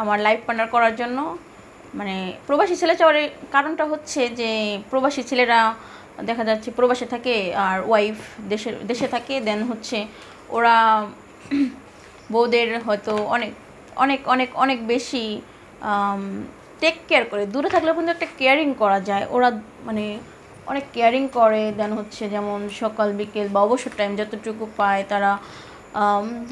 আমার life partner করার জন্য। মানে প্রবাসী ছেলে চাওয়ার কারণটা হচ্ছে যে প্রবাসী ছেলেরা দেখা যাচ্ছে প্রবাসে থাকে আর ওয়াইফ দেশে থাকে, দেন হচ্ছে ওরা বউদের হয়তো অনেক অনেক অনেক অনেক বেশি টেক কেয়ার করে। দূরে থাকলেও কিন্তু একটা কেয়ারিং করা যায়, ওরা মানে অনেক কেয়ারিং করে। দেন হচ্ছে যেমন সকাল বিকেল বা অবসর টাইম যতটুকু পায় তারা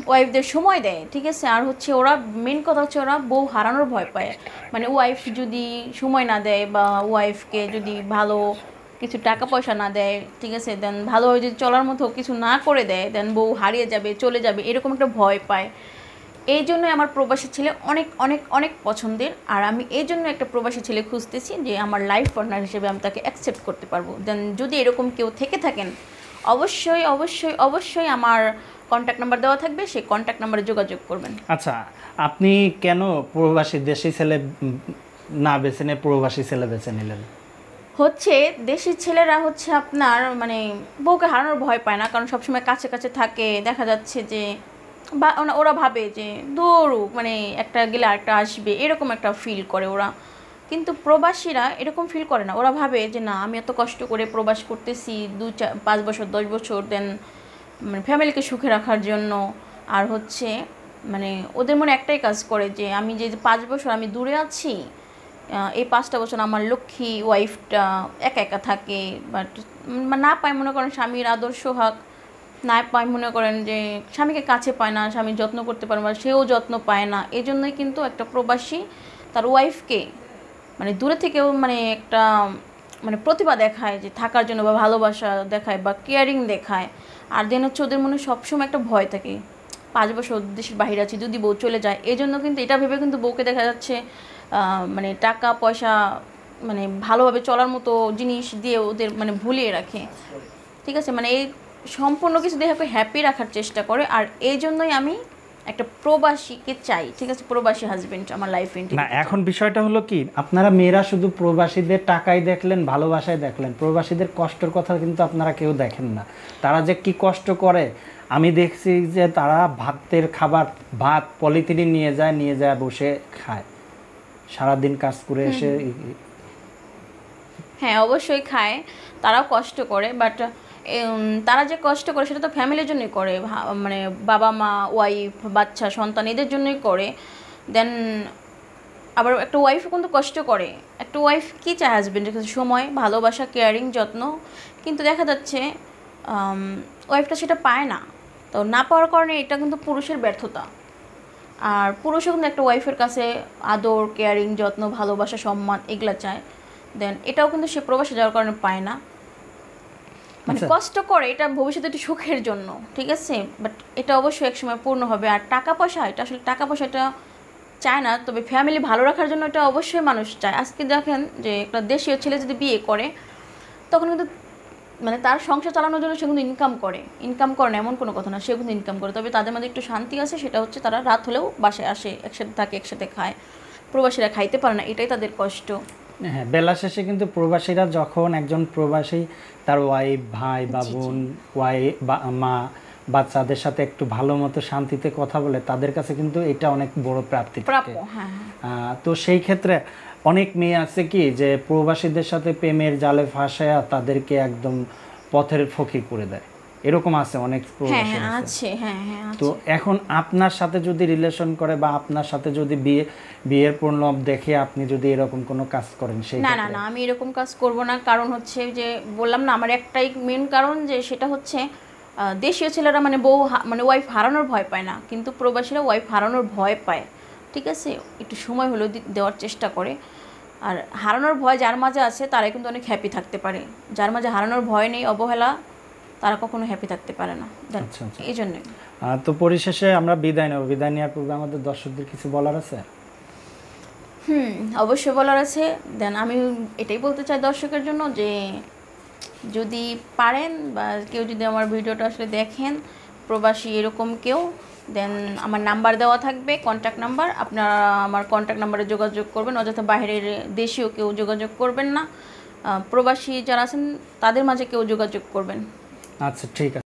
ওয়াইফদের সময় দেয়, ঠিক আছে। আর হচ্ছে ওরা মেন কথা হচ্ছে ওরা বউ হারানোর ভয় পায়। মানে ওয়াইফ যদি সময় না দেয় বা ওয়াইফকে যদি ভালো কিছু টাকা পয়সা না দেয়, ঠিক আছে, দেন ভালোভাবে যদি চলার মতো কিছু না করে দেয়, দেন বউ হারিয়ে যাবে, চলে যাবে, এরকম একটা ভয় পায়। এই জন্যই আমার প্রবাসী ছেলে অনেক অনেক অনেক পছন্দের। আর আমি এই জন্য একটা প্রবাসী ছেলে খুঁজতেছি যে আমার লাইফ পার্টনার হিসেবে আমি তাকে অ্যাকসেপ্ট করতে পারবো। দেন যদি এরকম কেউ থেকে থাকেন অবশ্যই অবশ্যই অবশ্যই আমার কন্ট্যাক্ট নাম্বার দেওয়া থাকবে, সেই কন্ট্যাক্ট নাম্বারে যোগাযোগ করবেন। আচ্ছা, আপনি কেন প্রবাসী দেশি ছেলে না বেছে নিয়ে প্রবাসী ছেলে বেছে নিলেন? হচ্ছে দেশি ছেলেরা হচ্ছে আপনার মানে বউকে হারানোর ভয় পায় না, কারণ সবসময় কাছে কাছে থাকে। দেখা যাচ্ছে যে বা ওরা ভাবে যে দৌড়ুক, মানে একটা গেলে আরেকটা আসবে, এরকম একটা ফিল করে ওরা। কিন্তু প্রবাসীরা এরকম ফিল করে না, ওরা ভাবে যে না আমি এত কষ্ট করে প্রবাস করতেছি 2-4-5 বছর 10 বছর, দেন মানে ফ্যামিলিকে সুখে রাখার জন্য। আর হচ্ছে মানে ওদের মনে একটাই কাজ করে যে আমি যে 5 বছর আমি দূরে আছি, এই 5টা বছর আমার লক্ষ্মী ওয়াইফটা একা একা থাকে, বাট না পায় মনে করেন স্বামীর আদর্শ হাক, না পায় মনে করেন যে স্বামীকে কাছে পায় না, স্বামীর যত্ন করতে পারে না, সেও যত্ন পায় না। এই জন্যই কিন্তু একটা প্রবাসী তার ওয়াইফকে মানে দূরে থেকেও মানে একটা মানে প্রতিভা দেখায় যে থাকার জন্য, বা ভালোবাসা দেখায় বা কেয়ারিং দেখায়। আর দেন হচ্ছে ওদের মনে সবসময় একটা ভয় থাকে 5 বছর দেশের বাইরে আছি যদি বউ চলে যায়। এই জন্য কিন্তু এটা ভেবে কিন্তু বউকে দেখা যাচ্ছে মানে টাকা পয়সা মানে ভালোভাবে চলার মতো জিনিস দিয়ে ওদের মানে ভুলিয়ে রাখে, ঠিক আছে। মানে এই সম্পূর্ণ কিছু দিয়ে হ্যাপি রাখার চেষ্টা করে। আর এই জন্যই আমি একটা প্রবাসীকে চাই, ঠিক আছে, প্রবাসী হাজবেন্ড আমার লাইফে। না, এখন বিষয়টা হলো কি, আপনারা মেয়েরা শুধু প্রবাসীদের টাকাই দেখলেন, ভালোবাসায় দেখলেন, প্রবাসীদের কষ্টের কথা কিন্তু আপনারা কেউ দেখেন না। তারা যে কি কষ্ট করে আমি দেখছি, যে তারা ভাতের খাবার ভাত পলিথিনে নিয়ে যায় বসে খায়, সারাদিন কাজ করে এসে। হ্যাঁ অবশ্যই খায়, তারাও কষ্ট করে, বাট তারা যে কষ্ট করে সেটা তো ফ্যামিলির জন্যই করে, মানে বাবা মা ওয়াইফ বাচ্চা সন্তান এদের জন্যই করে। দেন আবার একটা ওয়াইফও কিন্তু কষ্ট করে। একটা ওয়াইফ কী চায় হাজব্যান্ডের কাছে? সময়, ভালোবাসা, কেয়ারিং, যত্ন। কিন্তু দেখা যাচ্ছে ওয়াইফটা সেটা পায় না। তো না পাওয়ার কারণে এটা কিন্তু পুরুষের ব্যর্থতা। আর পুরুষও কিন্তু একটা ওয়াইফের কাছে আদর, কেয়ারিং, যত্ন, ভালোবাসা, সম্মান এগুলা চায়। দেন এটাও কিন্তু সে প্রবাসে যাওয়ার কারণে পায় না। মানে কষ্ট করে এটা ভবিষ্যতে একটু সুখের জন্য, ঠিক আছে, বাট এটা অবশ্যই একসময় পূর্ণ হবে। আর টাকা পয়সা, এটা আসলে টাকা পয়সা এটা চায় না, তবে ফ্যামিলি ভালো রাখার জন্য এটা অবশ্যই মানুষ চায়। আজকে দেখেন যে একটা দেশীয় ছেলে যদি বিয়ে করে তখন কিন্তু মানে তার সংসার চালানোর জন্য সে কিন্তু ইনকাম করে না এমন কোনো কথা না, সে কিন্তু ইনকাম করে। তবে তাদের মধ্যে একটু শান্তি আছে, সেটা হচ্ছে তারা রাত হলেও বাসায় আসে, একসাথে থাকে, একসাথে খায়। প্রবাসীরা খাইতে পারে না, এটাই তাদের কষ্ট। হ্যাঁ, বেলা শেষে কিন্তু প্রবাসীরা যখন একজন প্রবাসী তার ওয়াইফ, ভাই বা বোন, বা মা, বাচ্চাদের সাথে একটু ভালো মতো শান্তিতে কথা বলে, তাদের কাছে কিন্তু এটা অনেক বড় প্রাপ্তি থাকে। তো সেই ক্ষেত্রে অনেক মেয়ে আছে কি যে প্রবাসীদের সাথে প্রেমের জালে ফাঁসায় তাদেরকে একদম পথের ফকির করে দেয়, এরকম আছে অনেক প্রবাসী আছে। তো এখন আপনার সাথে যদি রিলেশন করে বা আপনার সাথে যদি বিয়ের প্রলোভ দেখে আপনি যদি এরকম কোনো কাজ করেন, সেই না না না, আমি এরকম কাজ করব না। কারণ হচ্ছে যে বললাম না, আমার একটাই মেন কারণ, যে সেটা হচ্ছে দেশীয় ছেলেরা মানে বউ মানে ওয়াইফ হারানোর ভয় পায় না, কিন্তু প্রবাসীরা ওয়াইফ হারানোর ভয় পায়, ঠিক আছে। একটু সময় হলেও দেওয়ার চেষ্টা করে। আর হারানোর ভয় যার মাঝে আছে তারাই কিন্তু অনেক হ্যাপি থাকতে পারে, যার মাঝে হারানোর ভয় নেই, অবহেলা, তারা কখনো হ্যাপি থাকতে পারে না। এই জন্যই। তো পরিশেষে আমরা বিদায় নেব, বিদায় নেওয়ার পূর্বে আমাদের দর্শকদের কিছু বলার আছে? অবশ্যই বলার আছে। দেন আমি এটাই বলতে চাই দর্শকের জন্য, যে যদি পারেন বা কেউ যদি আমার ভিডিওটা আসলে দেখেন প্রবাসী এরকম কেউ, দেন আমার নাম্বার দেওয়া থাকবে, কন্ট্যাক্ট নাম্বার, আপনারা আমার কন্ট্যাক্ট নাম্বারে যোগাযোগ করবেন। অযথা বাইরের দেশীয় কেউ যোগাযোগ করবেন না, প্রবাসী যারা আছেন তাদের মাঝে কেউ যোগাযোগ করবেন। আচ্ছা, ঠিক আছে।